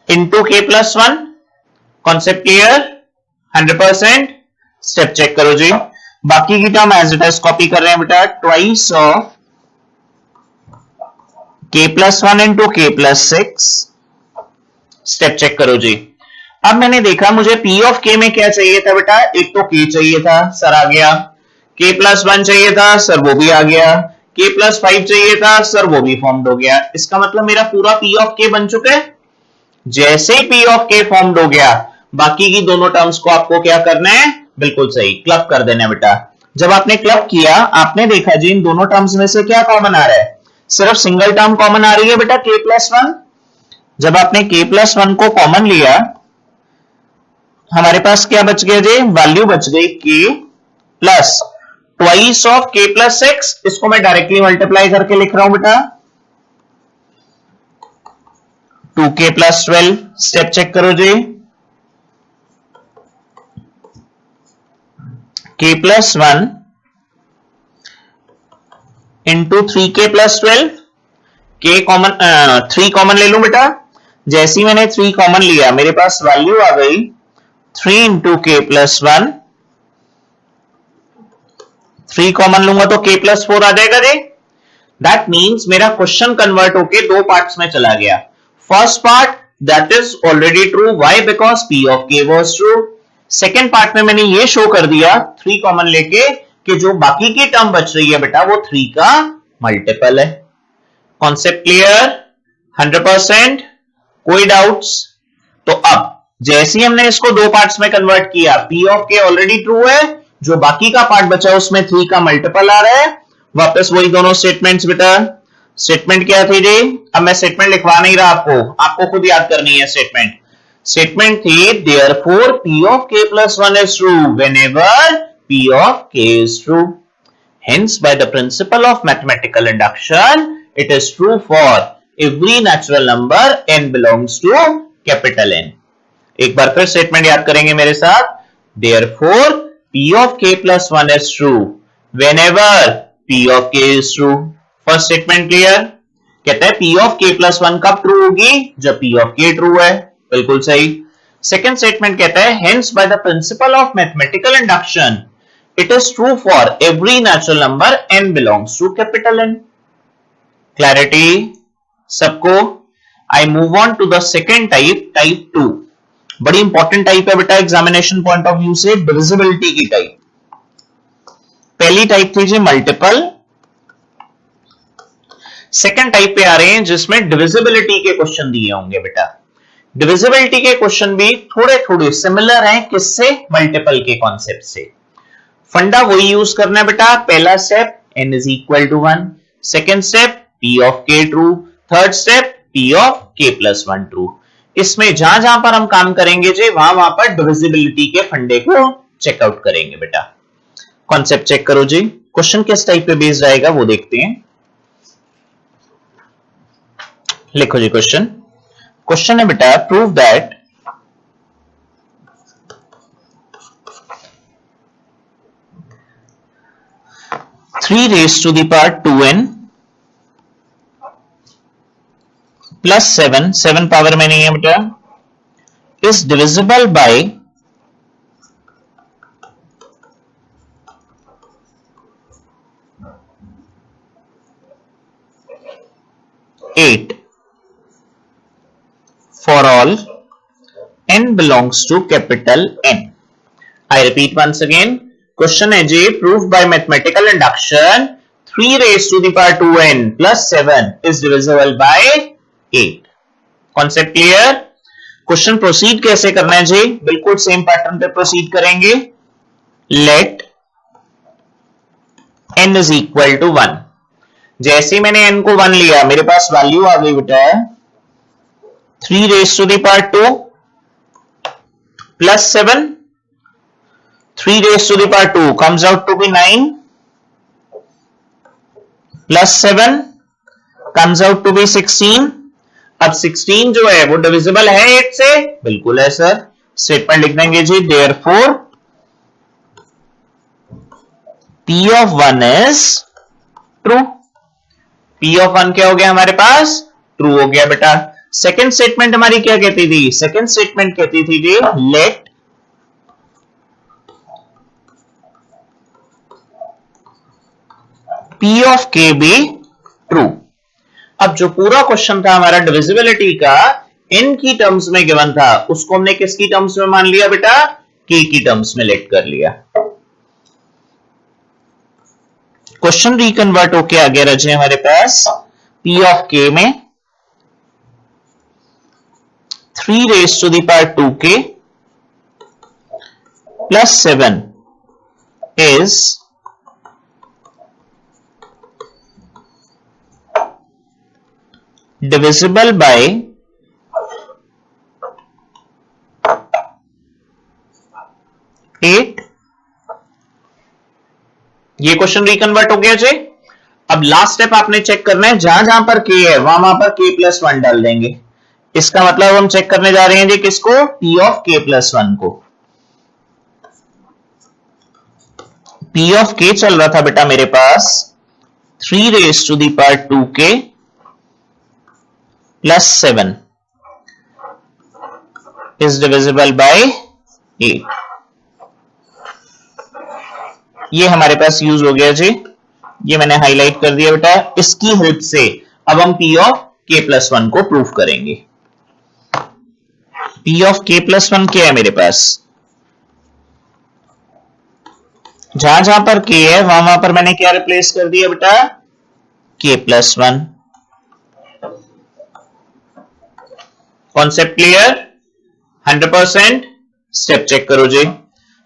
into k+1। Concept clear? 100%। Step check करो जी। बाकी की term as it is copy कर रहे हैं बेटा। Twice of k+1 into k+6। Step check करो जी। अब मैंने देखा मुझे p ऑफ k में क्या चाहिए था बेटा, एक तो k चाहिए था, सर आ गया। k+1 चाहिए था, सर वो भी आ गया। k+5 चाहिए था, सर वो भी फॉर्म्ड हो गया। इसका मतलब मेरा पूरा p ऑफ k बन चुका है। जैसे ही p ऑफ k फॉर्म्ड हो गया, बाकी की दोनों टर्म्स को आपको क्या करना है, बिल्कुल सही, क्लब कर देना है बेटा। जब आपने क्लब किया, आपने देखा जी इन दोनों टर्म्स में से क्या कॉमन आ रहा है, सिर्फ सिंगल टर्म कॉमन आ रही है बेटा k+1। जब आपने k+1 को कॉमन लिया, हमारे पास क्या बच गया जी, वैल्यू बच गई k plus twice of k+6। इसको मैं डायरेक्टली मल्टीप्लाई करके लिख रहा हूं बेटा, 2k+12। स्टेप चेक करो जी। k+1 into 3k+12। k common 3 common ले लूं बेटा। जैसे ही मैंने 3 कॉमन लिया, मेरे पास वैल्यू आ गई 3 इंटू k+1। 3 कॉमन लूंगा तो k+4 आ जाएगा जी। दैट मीन्स मेरा क्वेश्चन कन्वर्ट होके दो पार्ट्स में चला गया। First part that is already true, why, because p of k was true. Second part में मैंने ये शो कर दिया 3 कॉमन लेके कि जो बाकी की टर्म बच रही है बेटा वो 3 का मल्टीपल है। Concept clear? 100%। कोई डाउट्स? तो अब जैसे ही हमने इसको दो पार्ट्स में कन्वर्ट किया, p of k already true है, जो बाकी का पार्ट बचा उसमें 3 का मल्टीपल आ रहा है। वापस वही दोनों स्टेटमेंट्स बेटा। स्टेटमेंट क्या थी जी, अब मैं स्टेटमेंट लिखवा नहीं रहा, आपको खुद याद करनी है स्टेटमेंट। स्टेटमेंट थी therefore p of k+1 is true whenever p of k is true. Hence, by the principle of mathematical induction, it is true for every natural number n belongs to capital N. एक बार फिर स्टेटमेंट याद करेंगे मेरे साथ। Therefore, p of k+1 is true whenever p of k is true. First statement clear? कहता है p of k+1 कब ट्रू होगी, जब p of k ट्रू है। बिल्कुल सही। सेकेंड स्टेटमेंट कहता है hence by the principle of mathematical induction it is true for every natural number n belongs to capital N. Clarity सबको? I move on to the second type, type 2। बड़ी इंपॉर्टेंट टाइप है बेटा एग्जामिनेशन पॉइंट ऑफ व्यू से, डिविजिबिलिटी की टाइप। पहली टाइप थी जी मल्टीपल, सेकेंड टाइप पे आ रहे हैं जिसमें डिविजिबिलिटी के क्वेश्चन दिए होंगे बेटा। डिविजिबिलिटी के क्वेश्चन भी थोड़े थोड़े सिमिलर हैं, किससे, मल्टीपल के कॉन्सेप्ट से। फंडा वही यूज करना है बेटा। पहला step n is equal to 1, second step p of k true, third step p of k+1 true। इसमें जहां जहां पर हम काम करेंगे जी वहां वहां पर डिविजिबिलिटी के फंडे को चेकआउट करेंगे बेटा। कॉन्सेप्ट चेक करो जी। क्वेश्चन किस टाइप पे बेस्ड आएगा वो देखते हैं। लिखो जी क्वेश्चन। क्वेश्चन है बेटा prove that three raise to the power 2n plus 7, 7 power में नहीं है बेटा, is divisible by 8 for all n belongs to capital N. I repeat once again. Question है जी, proof by mathematical induction 3 raised to the power 2n plus 7 is divisible by 8. Concept clear? Question proceed कैसे करना है जी? बिल्कुल सेम पैटर्न पे प्रोसीड करेंगे. लेट n is equal to 1. जैसे ही मैंने n को 1 लिया, मेरे पास वैल्यू आ गई बेटा 3 raised to the power 2 plus 7. 3 raised to the power 2 comes out to be 9 plus 7 comes out to be 16. अब 16 जो है वो डिविजिबल है 8 से? बिल्कुल है सर. स्टेटमेंट लिख देंगे जी, therefore P of 1 is true. P of 1 क्या हो गया हमारे पास? ट्रू हो गया बेटा. सेकेंड स्टेटमेंट हमारी क्या कहती थी? सेकेंड स्टेटमेंट कहती थी जी, let P of K be true. अब जो पूरा क्वेश्चन था हमारा डिविजिबिलिटी का, n की टर्म्स में गिवन था, उसको हमने किसकी टर्म्स में मान लिया बेटा? k की टर्म्स में लेट कर लिया. क्वेश्चन रिकन्वर्ट होके आ गया रजे हमारे पास P of K में 3 raised to the power 2k plus 7 is divisible by 8. ये क्वेश्चन रिकन्वर्ट हो गया जी. अब लास्ट स्टेप आपने चेक करना है, जहां जहां पर k है वहां पर k प्लस 1 डाल देंगे. इसका मतलब हम चेक करने जा रहे हैं जी किसको? P of k प्लस 1 को. P of k चल रहा था बेटा मेरे पास 3 raised to the power 2k plus 7 is divisible by 8. ये हमारे पास यूज हो गया जी. ये मैंने हाईलाइट कर दिया बेटा. इसकी हेल्प से अब हम P of k plus 1 को प्रूफ करेंगे. P of k plus 1 क्या है मेरे पास? जहां जहां पर k है वहां पर मैंने क्या रिप्लेस कर दिया बेटा? k plus 1. Concept clear? 100%. Step check करो जी.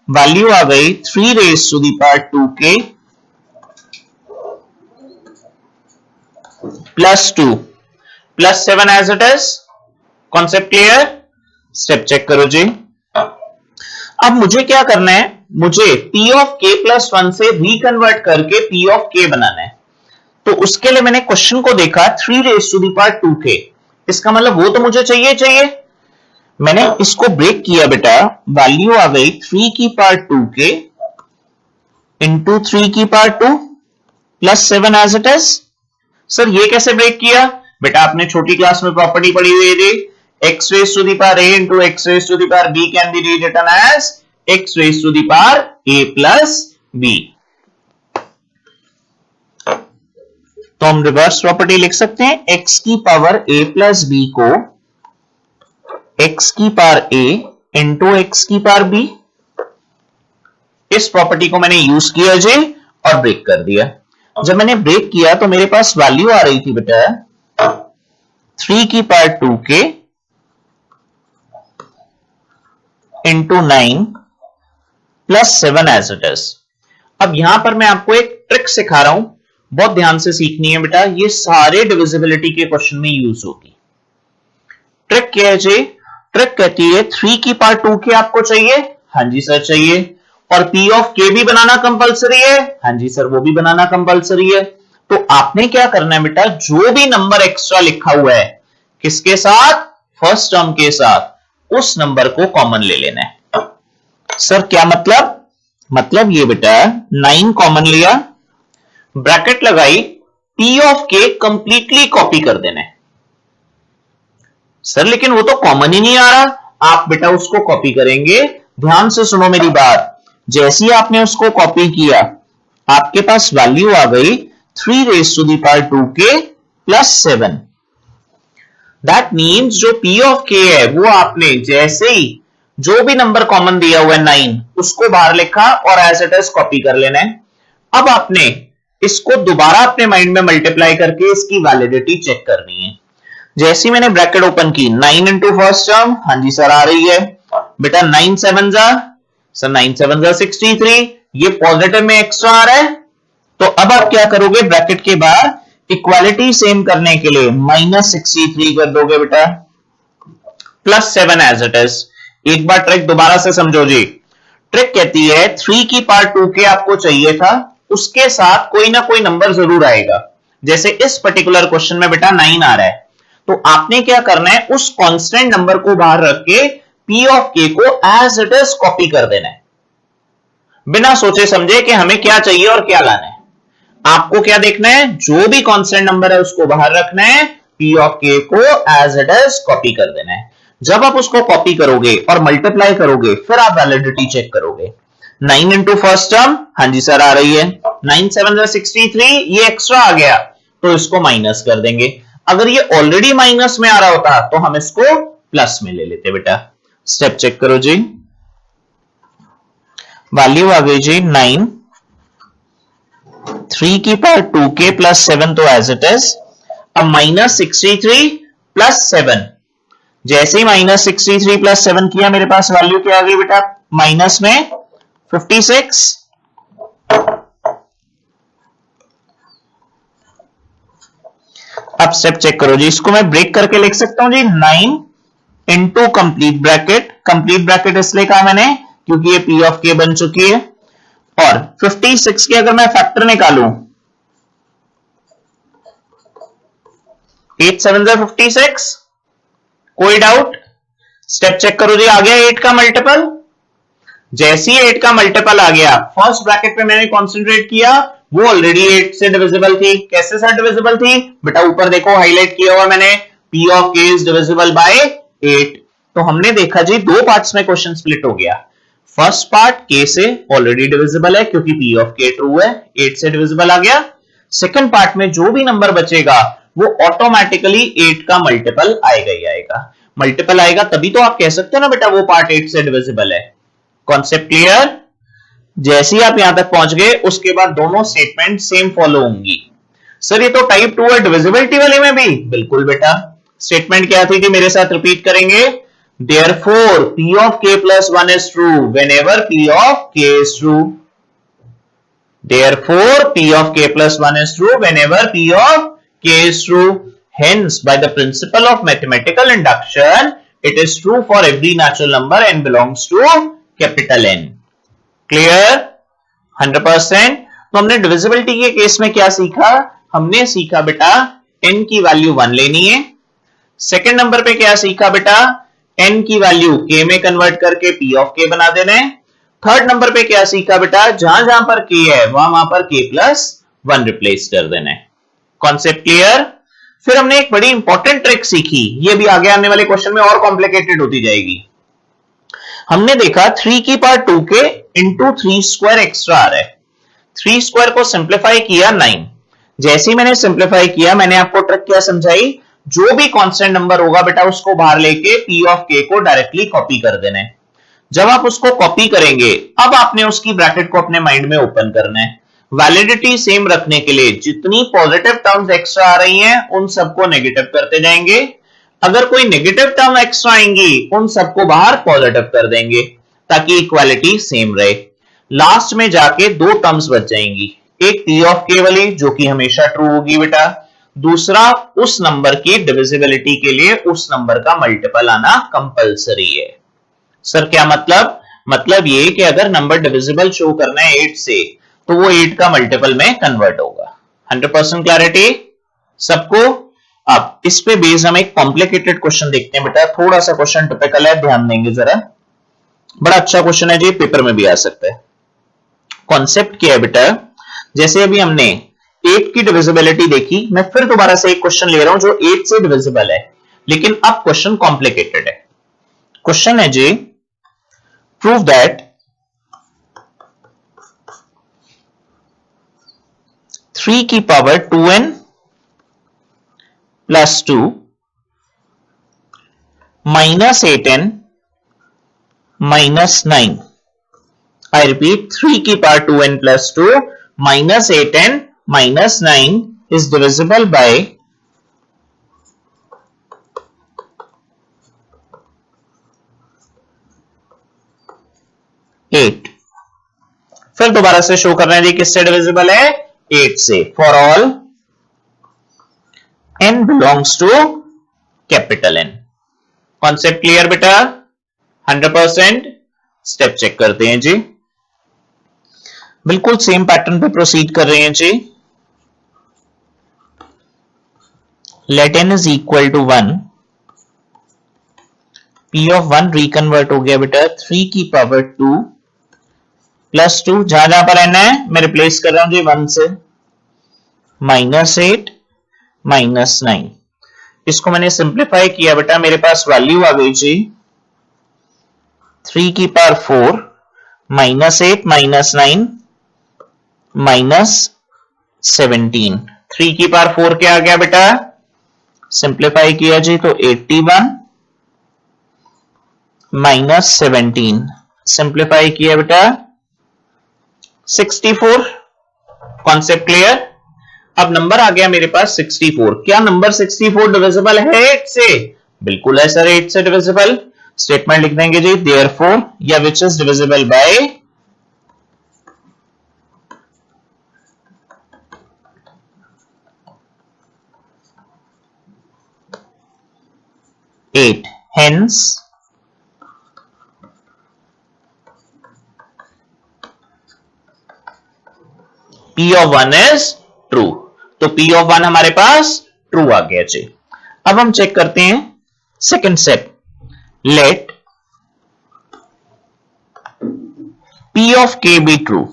वैल्यू आ गई 3 raised to the power 2k plus 2 plus 7 as it is. Concept clear? Step check करो जी. अब मुझे क्या करना है? मुझे P of k plus 1 से रिकन्वर्ट करके P of k बनाना है. तो उसके लिए मैंने क्वेश्चन को देखा 3 raised to the power 2k. इसका मतलब वो तो मुझे चाहिए. मैंने इसको ब्रेक किया बेटा. वैल्यू आ गई 3 की पावर 2k इंटू 3 की power 2 plus 7 as it is. Sir ये कैसे ब्रेक किया? बेटा आपने छोटी क्लास में प्रॉपर्टी पढ़ी हुई है, x raised to the power a into x raised to the power b can be rewritten as x raised to the power a plus b. तो हम रिवर्स प्रॉपर्टी लिख सकते हैं, x की पावर a प्लस b को x की पावर a इंटू x की पावर b. इस प्रॉपर्टी को मैंने यूज किया जी और ब्रेक कर दिया. जब मैंने ब्रेक किया तो मेरे पास वैल्यू आ रही थी बेटा 3 की power 2k into 9 plus 7 as it is. अब यहां पर मैं आपको एक ट्रिक सिखा रहा हूं, बहुत ध्यान से सीखनी है बेटा. ये सारे डिविजिबिलिटी के क्वेश्चन में यूज होगी. ट्रिक क्या है जी? ट्रिक कहती है 3 की पावर 2k आपको चाहिए? हां जी सर चाहिए. और P of k भी बनाना कंपलसरी है? हां जी सर वो भी बनाना कंपलसरी है. तो आपने क्या करना है बेटा, जो भी नंबर एक्स्ट्रा लिखा हुआ है किसके साथ? फर्स्ट टर्म के साथ. उस नंबर को कॉमन ले लेना है. सर क्या मतलब? मतलब ये बेटा 9 कॉमन लिया, ब्रैकेट लगाई, P of k completely copy कर देना है. सर लेकिन वो तो कॉमन ही नहीं आ रहा. आप बेटा उसको कॉपी करेंगे. ध्यान से सुनो मेरी बात. जैसे ही आपने उसको कॉपी किया आपके पास वैल्यू आ गई 3 raised to the power 2k plus 7. That means जो P of k है वो आपने जैसे ही जो भी नंबर कॉमन दिया हुआ है 9 उसको बाहर लिखा और एज इट इज कॉपी कर लेना है। अब आपने इसको दोबारा अपने माइंड में मल्टीप्लाई करके इसकी वैलिडिटी चेक करनी है। जैसे मैंने ब्रैकेट ओपन की 9 इंटू फर्स्ट टर्म, हाँ जी सर आ रही है बेटा, 9 7 जा सर 9 7 जा 63, ये पॉजिटिव में एक्स्ट्रा आ रहा है। तो अब आप क्या करोगे, ब्रैकेट के बाहर इक्वालिटी सेम करने के लिए -63 कर दोगे बेटा, +7 एज इट इज। एक बार ट्रिक दोबारा से समझो जी। ट्रिक कहती है 3 की पावर 2 के आपको चाहिए था, उसके साथ कोई ना कोई नंबर जरूर आएगा। जैसे इस पर्टिकुलर क्वेश्चन में बेटा 9 आ रहा है, तो आपने क्या करना है, उस कांस्टेंट नंबर को बाहर रख के P ऑफ K को एज इट इज कॉपी कर देना है, बिना सोचे समझे कि हमें क्या चाहिए और क्या लाना है। आपको क्या देखना है, जो भी कांस्टेंट नंबर है उसको बाहर रखना है, P ऑफ K को एज इट इज कॉपी कर देना है। जब आप उसको कॉपी करोगे और मल्टीप्लाई करोगे, फिर आप वैलिडिटी चेक करोगे। 9 इंटू फर्स्ट टर्म, हाँ जी सर आ रही है, 9 7 63, ये एक्स्ट्रा आ गया तो इसको माइनस कर देंगे। अगर ये ऑलरेडी माइनस में आ रहा होता तो हम इसको प्लस में ले लेते बेटा। स्टेप चेक करो जी, वैल्यू आ गई जी 9, 3 की पावर 2k प्लस 7 तो एज इट इज। अब -63 प्लस 7, जैसे ही -63 प्लस 7 किया मेरे पास वैल्यू क्या आ गई बेटा, माइनस में 56। अब स्टेप चेक करो जी, इसको मैं ब्रेक करके लिख सकता हूं जी, 9 into complete bracket. Complete bracket इसलिए कहा मैंने क्योंकि ये P ऑफ K बन चुकी है। और 56 के अगर मैं फैक्टर निकालूं, 8 7 56, कोई डाउट? स्टेप चेक करो जी, आ गया 8 का मल्टीपल। जैसे ही 8 का मल्टीपल आ गया, फर्स्ट ब्रैकेट पे मैंने कॉन्सेंट्रेट किया, वो ऑलरेडी 8 से डिविजिबल थी। कैसे सर डिविजिबल थी बेटा, ऊपर देखो हाईलाइट किया हुआ मैंने, P of K is divisible by 8। तो हमने देखा जी दो पार्ट्स में क्वेश्चन स्प्लिट हो गया। फर्स्ट पार्ट K से ऑलरेडी डिविजिबल है क्योंकि P ऑफ K ट्रू है, 8 से डिविजिबल आ गया। सेकंड पार्ट में जो भी नंबर बचेगा वो ऑटोमेटिकली 8 का मल्टीपल आएगा ही आएगा। मल्टीपल आएगा तभी तो आप कह सकते हो ना बेटा वो पार्ट 8 से डिविजिबल है। Concept clear? जैसे ही आप यहां तक पहुंच गए उसके बाद दोनों स्टेटमेंट सेम फॉलो होंगी। सर ये तो टाइप 2 है डिविजिबिलिटी वाले में भी, बिल्कुल बेटा। स्टेटमेंट क्या थी कि मेरे साथ रिपीट करेंगे, therefore P of K plus 1 is true whenever P of K is true. Therefore P of K plus 1 is true whenever P of K is true. Hence by the principle of mathematical induction it is true for every natural number n belongs to capital N. Clear? 100%। तो हमने डिविजिबिलिटी के केस में क्या सीखा, हमने सीखा बेटा n की वैल्यू 1 लेनी है। सेकंड नंबर पे क्या सीखा बेटा, n की वैल्यू k में कन्वर्ट करके P ऑफ K बना देना है। थर्ड नंबर पे क्या सीखा बेटा, जहां जहां पर k है वहां पर k प्लस 1 रिप्लेस कर देना है। Concept clear? फिर हमने एक बड़ी इंपॉर्टेंट ट्रिक सीखी, ये भी आगे आने वाले क्वेश्चन में और कॉम्प्लिकेटेड होती जाएगी। हमने देखा 3 की power 2k into 3 square extra आ रहा है। 3 स्क्वायर को सिंप्लीफाई किया 9। जैसे ही मैंने सिंप्लीफाई किया, मैंने आपको ट्रिक क्या समझाई, जो भी कांस्टेंट नंबर होगा बेटा उसको बाहर लेके P ऑफ K को डायरेक्टली कॉपी कर देना है। जब आप उसको कॉपी करेंगे, अब आपने उसकी ब्रैकेट को अपने माइंड में ओपन करना है। वैलिडिटी सेम रखने के लिए जितनी पॉजिटिव टर्म्स एक्स्ट्रा आ रही हैं उन सबको नेगेटिव करते जाएंगे। अगर कोई नेगेटिव टर्म एक्स्ट्रा आएंगी उन सबको बाहर पॉजिटिव कर देंगे ताकि इक्वालिटी सेम रहे। लास्ट में जाके दो टर्म्स बच जाएंगी, एक P ऑफ K वाली जो कि हमेशा ट्रू होगी बेटा, दूसरा उस नंबर की डिविजिबिलिटी के लिए उस नंबर का मल्टीपल आना कंपलसरी है। सर क्या मतलब? मतलब ये कि अगर नंबर डिविजिबल शो करना है 8 से तो वो 8 का मल्टीपल में कन्वर्ट होगा। 100% क्लैरिटी सबको? अब इस पे बेस्ड हम एक कॉम्प्लिकेटेड क्वेश्चन देखते हैं बेटा। थोड़ा सा क्वेश्चन टिपिकल है, ध्यान देंगे जरा। बड़ा अच्छा क्वेश्चन है जी, पेपर में भी आ सकता है। कॉन्सेप्ट क्या है बेटा, जैसे अभी हमने 8 की डिविजिबिलिटी देखी, मैं फिर दोबारा से एक क्वेश्चन ले रहा हूं जो 8 से डिविजिबल है, लेकिन अब क्वेश्चन कॉम्प्लिकेटेड है। क्वेश्चन है जी, प्रूव दैट 3 की power 2n plus 2 minus 8n -9. I repeat, 3 की power 2n plus 2 minus 8n minus 9 is divisible by 8. फिर दोबारा से शो कर रहे हैं जी किससे डिविजिबल है, 8 से। For all n belongs to capital N। Concept clear बेटा? 100%। स्टेप चेक करते हैं जी। बिल्कुल सेम पैटर्न पे प्रोसीड कर रहे हैं जी। Let n is equal to 1, p of 1 reconvert हो गया बेटा 3 की पावर 2 प्लस 2, जहां जहां पर n है मैं रिप्लेस कर रहा हूं जी 1 से, -8 -9। इसको मैंने सिंप्लीफाई किया बेटा, मेरे पास वैल्यू आ गई जी 3 की पावर 4 -8 -9 -17। 3 की पावर 4 क्या आ गया बेटा, सिंप्लीफाई किया जी तो 81 -17, सिंप्लीफाई किया बेटा 64। Concept clear? अब नंबर आ गया मेरे पास 64। क्या नंबर 64 डिविजिबल है 8 से? बिल्कुल है सर, 8 से डिविजिबल। स्टेटमेंट लिख देंगे जी देयरफॉर या which is divisible by 8, hence P of 1 is true। तो P of 1 हमारे पास ट्रू आ गया जी। अब हम चेक करते हैं second step. Let P of K be true।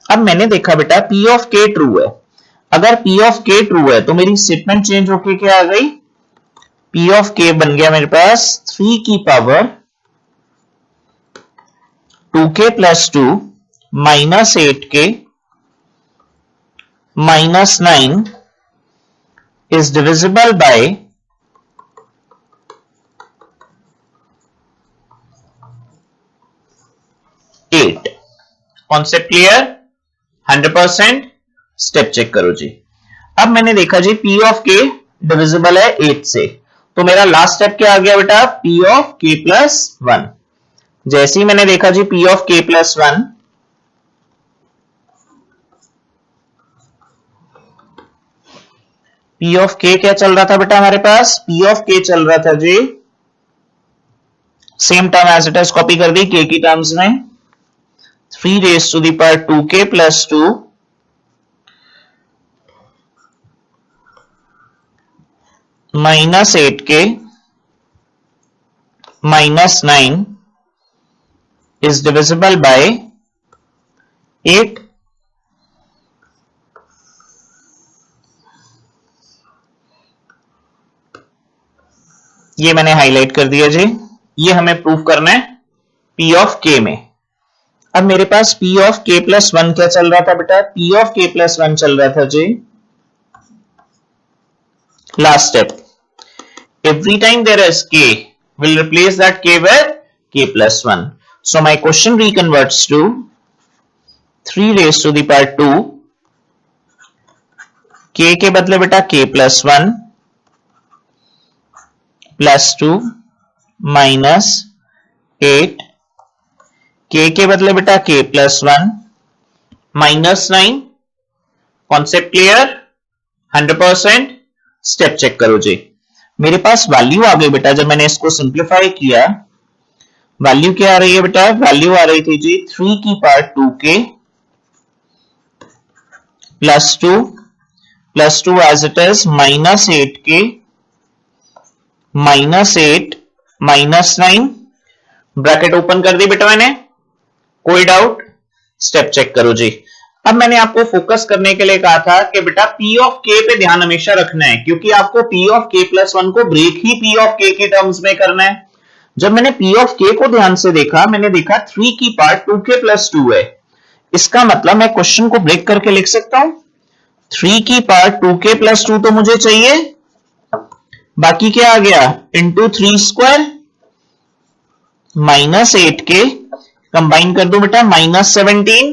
अब मैंने देखा बेटा P of K ट्रू है। अगर P of K ट्रू है तो मेरी स्टेटमेंट चेंज होके क्या आ गई, P of K बन गया मेरे पास 3 की power 2k plus 2 minus 8k minus 9 is divisible by 8। Concept clear? 100%। Step check करो जी। अब मैंने देखा जी P of K डिविजिबल है 8 से, तो मेरा लास्ट स्टेप क्या आ गया बेटा, P of K plus 1। जैसे ही मैंने देखा जी P of K plus 1, P of K क्या चल रहा था बेटा हमारे पास, P of K चल रहा था जी same term as it is copy कर दी K की टर्म्स में, 3 raised to the power 2k plus 2 minus 8k minus 9 is divisible by 8। ये मैंने हाईलाइट कर दिया जी। ये हमें प्रूफ करना है P of K में। अब मेरे पास P of K plus 1 क्या चल रहा था बेटा, P of K plus 1 चल रहा था जी last step, every time there is K will replace that K with K plus 1। So my question reconverts to 3 raised to the power 2 K के बदले बेटा K plus 1 plus 2 minus 8 K के बदले बेटा K plus 1 minus 9। Concept clear? 100%। Step check करो जी। मेरे पास वैल्यू आ गई बेटा, जब मैंने इसको सिंप्लीफाई किया वैल्यू क्या आ रही है बेटा, वैल्यू आ रही थी जी 3 की power 2k plus 2 as it is minus 8k minus 8 minus 9। Bracket open कर दी बेटा मैंने, कोई डाउट? स्टेप चेक करो जी। अब मैंने आपको फोकस करने के लिए कहा था कि बेटा P of K पे ध्यान हमेशा रखना है, क्योंकि आपको P of K plus 1 को ब्रेक ही P of K के टर्म्स में करना है। जब मैंने P of K को ध्यान से देखा, मैंने देखा 3 की पावर 2k plus 2 है। इसका मतलब मैं क्वेश्चन को ब्रेक करके लिख सकता हूं 3 की पावर 2k plus 2 तो मुझे चाहिए बाकी क्या आ गया into 3 square minus 8k, combine कर दो बेटा माइनस 17।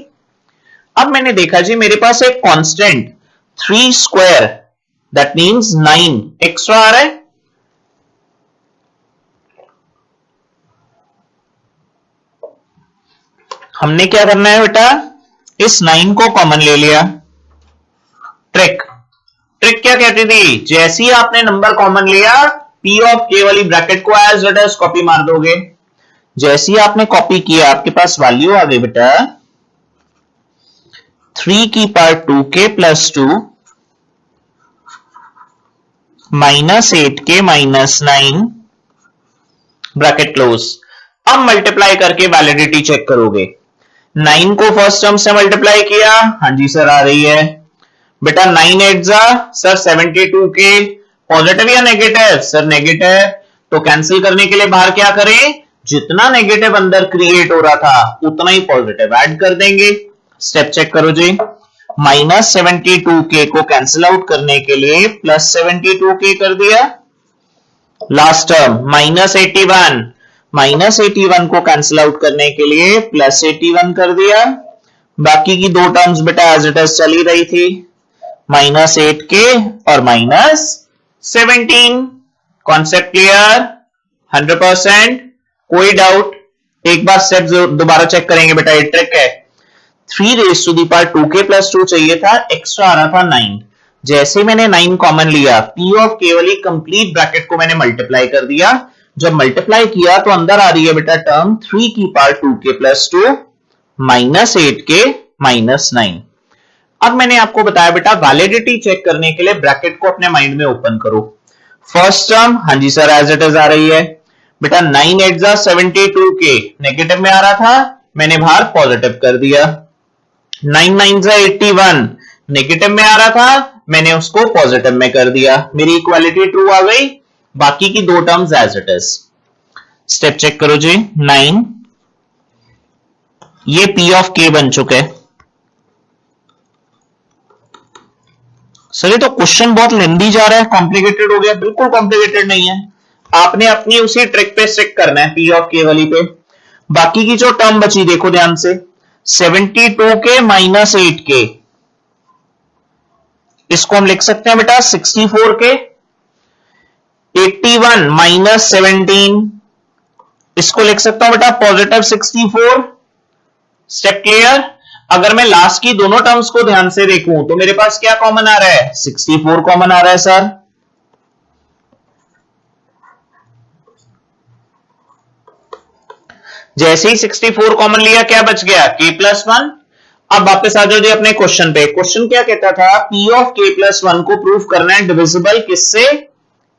अब मैंने देखा जी मेरे पास एक constant 3 square that means 9 extra आ रहा है। हमने क्या करना है बेटा, इस 9 को कॉमन ले लिया। ट्रिक क्या कहती थी, जैसे ही आपने नंबर कॉमन लिया p ऑफ k वाली ब्रैकेट को एज इट इज कॉपी मार दोगे। जैसे ही आपने कॉपी किया आपके पास वैल्यू आ गई बेटा 3 की power 2k plus 2 minus 8k minus 9 bracket close. अब मल्टीप्लाई करके वैलिडिटी चेक करोगे। 9 को फर्स्ट टर्म से मल्टीप्लाई किया, हाँ जी सर आ रही है बेटा। 9 8 जा सर 72k, पॉजिटिव या नेगेटिव, सर नेगेटिव। तो कैंसिल करने के लिए बाहर क्या करें, जितना नेगेटिव अंदर क्रिएट हो रहा था उतना ही पॉजिटिव ऐड कर देंगे। स्टेप चेक करो जी, माइनस 72k को कैंसिल आउट करने के लिए प्लस 72k कर दिया। लास्ट टर्म माइनस 81 को कैंसिल आउट करने के लिए प्लस 81 कर दिया। बाकी की दो टर्म्स बेटा एज इट इज चली रही थी, माइनस 8k और माइनस 17। कॉन्सेप्ट क्लियर 100%, कोई डाउट। एक बार स्टेप दोबारा चेक करेंगे बेटा, ये ट्रिक है। 3 raise to the power 2k plus 2 चाहिए था, एक्स्ट्रा आ रहा था 9। जैसे मैंने 9 कॉमन लिया, p ऑफ k वाली कंप्लीट ब्रैकेट को मैंने मल्टीप्लाई कर दिया। जब मल्टीप्लाई किया तो अंदर आ रही है बेटा टर्म 3 की power 2k plus 2 minus 8k minus 9। अब मैंने आपको बताया बेटा वैलिडिटी चेक करने के लिए ब्रैकेट को अपने माइंड में ओपन करो। फर्स्ट टर्म हाँ जी सर एज इट इज आ रही है बेटा। 9 8 जा 72k, नेगेटिव में आ रहा था, मैंने बाहर पॉजिटिव कर दिया। 9 9 जा 81, नेगेटिव में आ रहा था, मैंने उसको पॉजिटिव में कर दिया। मेरी इक्वालिटी ट्रू आ गई। बाकी की दो terms as it is. Step check करो जी, 9 ये p ऑफ k बन चुका है। सर ये तो क्वेश्चन बहुत लेंदी जा रहा है, कॉम्प्लिकेटेड हो गया। बिल्कुल कॉम्प्लिकेटेड नहीं है, आपने अपनी उसी ट्रिक पे स्टिक करना है, p ऑफ k वाली पे। बाकी की जो टर्म बची देखो ध्यान से, 72k माइनस 8k, इसको हम लिख सकते हैं बेटा 64k। 81 माइनस 17, इसको लिख सकता हूं बेटा पॉजिटिव 64। Step clear. अगर मैं लास्ट की दोनों टर्म्स को ध्यान से देखूं तो मेरे पास क्या कॉमन आ रहा है, 64 कॉमन आ रहा है सर। जैसे ही 64 कॉमन लिया क्या बच गया, k प्लस 1। अब वापस आ जाओ जी अपने क्वेश्चन पे। क्वेश्चन क्या कहता था, p ऑफ k प्लस 1 को प्रूव करना है डिविजिबल किससे,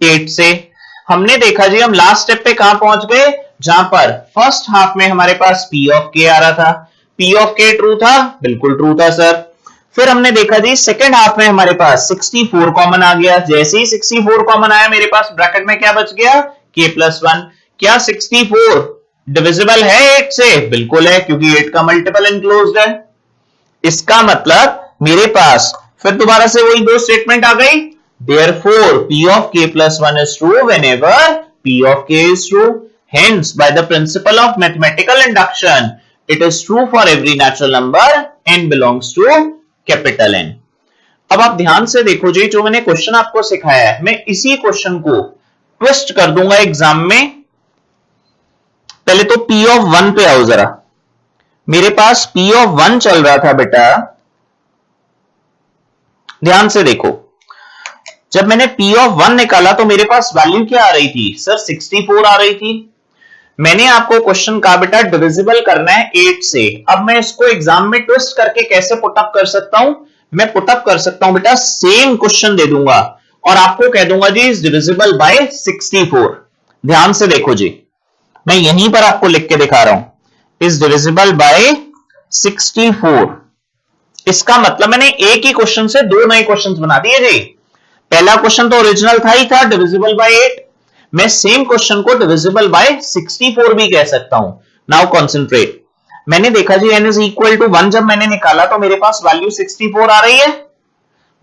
8 से। हमने देखा जी हम लास्ट स्टेप पे कहां पहुंच गए, जहां पर फर्स्ट हाफ में हमारे पास p ऑफ k आ रहा था। p ऑफ k ट्रू था, बिल्कुल ट्रू था सर। फिर हमने देखा जी सेकंड हाफ में हमारे पास 64 कॉमन आ गया। जैसे ही 64 कॉमन आया मेरे पास ब्रैकेट में क्या बच गया, k प्लस 1। क्या 64 डिविजिबल है 8 से, बिल्कुल है, क्योंकि 8 का मल्टीपल इनक्लोज्ड है। इसका मतलब मेरे पास फिर दोबारा से वही दो स्टेटमेंट आ गई। Therefore, p of k plus 1 is true whenever p of k is true. Hence, by the principle of mathematical induction, it is true for every natural number n belongs to capital N. अब आप ध्यान से देखो जी, जो मैंने क्वेश्चन आपको सिखाया है, मैं इसी क्वेश्चन को ट्विस्ट कर दूंगा एग्जाम में। पहले तो p of 1 पे आओ जरा। मेरे पास p of 1 चल रहा था बेटा, ध्यान से देखो। जब मैंने p of 1 निकाला तो मेरे पास वैल्यू क्या आ रही थी सर, 64 आ रही थी। मैंने आपको क्वेश्चन कहा बेटा डिविजिबल करना है 8 से। अब मैं इसको एग्जाम में ट्विस्ट करके कैसे पुटअप कर सकता हूं, मैं पुटअप कर सकता हूं बेटा, सेम क्वेश्चन दे दूंगा और आपको कह दूंगा जी इज डिविजिबल बाय 64। ध्यान से देखो जी, मैं यहीं पर आपको लिख के दिखा रहा हूं, इज डिविजिबल बाय 64। इसका मतलब मैंने एक ही क्वेश्चन से दो नए क्वेश्चंस बना दिए जी। पहला क्वेश्चन तो ओरिजिनल था ही था, डिविजिबल बाय 8। मैं सेम क्वेश्चन को डिविजिबल बाय 64 भी कह सकता हूं। Now concentrate. मैंने देखा जी n इज इक्वल टू 1 जब मैंने निकाला तो मेरे पास वैल्यू 64 आ रही है।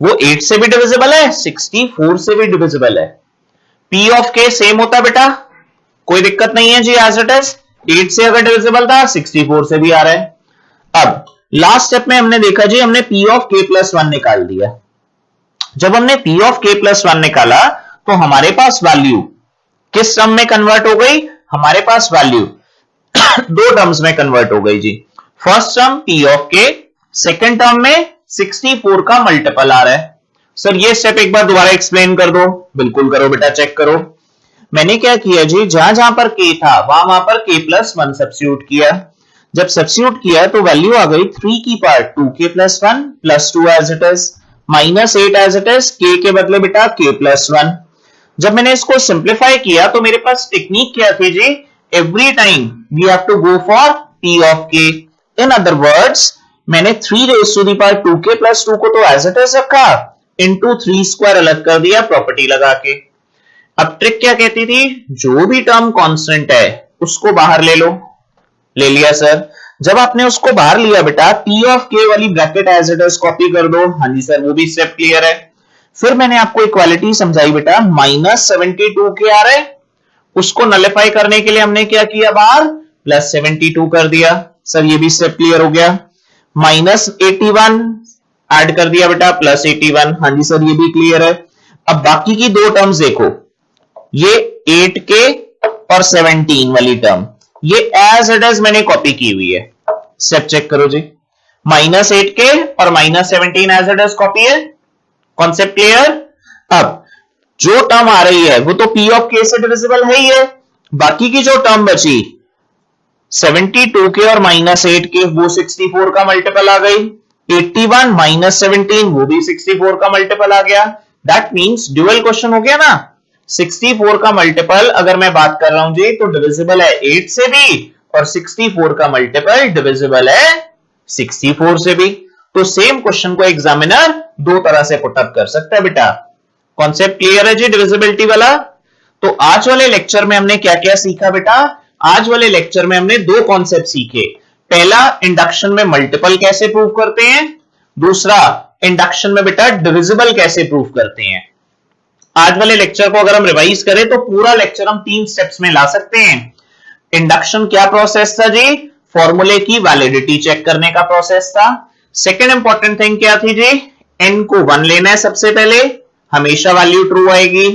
वो 8 से भी डिविजिबल है, 64 से भी डिविजिबल है। P ऑफ K सेम होता है बेटा, कोई दिक्कत नहीं है जी, एज इट इज 8 से अगर डिविजिबल था 64 से भी आ रहा है। अब लास्ट स्टेप में हमने देखा जी, हमने P ऑफ K प्लस 1 निकाल दिया। जब हमने P ऑफ K प्लस 1 निकाला तो हमारे पास वैल्यू किस टर्म में कन्वर्ट हो गई, हमारे पास वैल्यू दो टर्म्स में कन्वर्ट हो गई जी। First term P of K, second term में 64 का मल्टीपल आ रहा है। सर ये स्टेप एक बार दोबारा एक्सप्लेन कर दो। बिल्कुल करो बेटा, चेक करो। मैंने क्या किया जी, जहां जहां पर K था वहां पर K प्लस 1 सब्स्टिट्यूट किया। जब सब्स्टिट्यूट किया तो वैल्यू आ गई 3 की power 2K plus 1 plus 2 as it is, minus 8 as it is, K के बदले बेटा K प्लस 1। जब मैंने इसको सिंप्लीफाई किया तो मेरे पास टेक्निक क्या थी जी, every time we have to go for P of K। In other words मैंने 3 raise to the power 2K plus 2 को तो एज इट इज रखा, इनटू 3 स्क्वायर अलग कर दिया प्रॉपर्टी लगा के। अब ट्रिक क्या कहती थी, जो भी टर्म कांस्टेंट है उसको बाहर ले लो। ले लिया सर। जब आपने उसको बाहर लिया बेटा, P ऑफ K वाली bracket as it is copy कर दो। हाँ जी सर, वो भी स्टेप क्लियर है। फिर मैंने आपको इक्वालिटी समझाई बेटा, माइनस 72 के आ रहे, उसको नलिफाई करने के लिए हमने क्या किया, बाहर प्लस 72 कर दिया। सर ये भी स्टेप क्लियर हो गया। माइनस 81 ऐड कर दिया बेटा, प्लस 81। हाँ जी सर, ये भी क्लियर है। अब बाकी की दो टर्म्स देखो, ये 8K और 17 वाली टर्म, ये एज इट इज मैंने कॉपी की हुई है। स्टेप चेक करो जी, माइनस 8K और minus 17 as it is copy है। Concept clear. अब जो टर्म आ रही है वो तो P ऑफ K से डिविजिबल है ही है, बाकी की जो टर्म बची 72K और माइनस 8K वो 64 का मल्टीपल आ गई, 81 माइनस 17 वो भी 64 का मल्टीपल आ गया। दैट मींस ड्यूअल क्वेश्चन हो गया ना। 64 का मल्टीपल अगर मैं बात कर रहा हूं जी तो डिविजिबल है 8 से भी, और 64 का मल्टीपल डिविजिबल है 64 से भी। तो सेम क्वेश्चन को एग्जामिनर दो तरह से पुट अप कर सकता है बेटा। कॉन्सेप्ट क्लियर है जी डिविजिबिलिटी वाला। तो आज वाले लेक्चर में हमने क्या क्या सीखा बेटा, आज वाले लेक्चर में हमने दो कॉन्सेप्ट सीखे। पहला, इंडक्शन में मल्टीपल कैसे प्रूव करते हैं, दूसरा इंडक्शन में बेटा डिविजिबल कैसे प्रूव करते हैं। आज वाले लेक्चर को अगर हम रिवाइज करें तो पूरा लेक्चर हम 3 स्टेप्स में ला सकते हैं। इंडक्शन क्या प्रोसेस था जी, फॉर्मूले की वैलिडिटी चेक करने का प्रोसेस था। सेकेंड इंपॉर्टेंट थिंग क्या थी जी, n को 1 लेना है सबसे पहले, हमेशा वैल्यू ट्रू आएगी।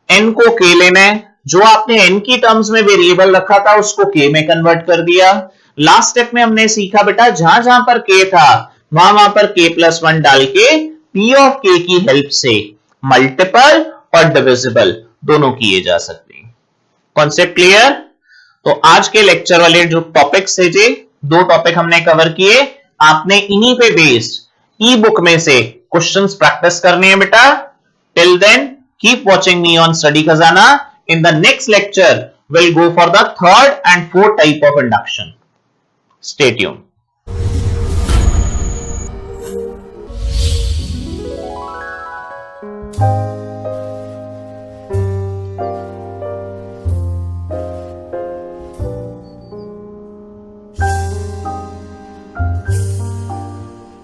n को k लेना है, जो आपने n की टर्म्स में वेरिएबल रखा था उसको k में कन्वर्ट कर दिया। लास्ट स्टेप में हमने सीखा बेटा, जहां जहां पर k था वहां वहां पर k प्लस 1 डाल के P ऑफ K की हेल्प से मल्टीपल और डिविजिबल दोनों किए जा सकते हैं। Concept clear. तो आज के लेक्चर वाले जो टॉपिक्स थे जी, दो टॉपिक हमने कवर किए। आपने इन्हीं पे बेस्ड ई बुक में से क्वेश्चंस प्रैक्टिस करने हैं बेटा। Till then keep watching me on study Khazana. In the next lecture, we'll go for the third and fourth type of induction. Stay tuned.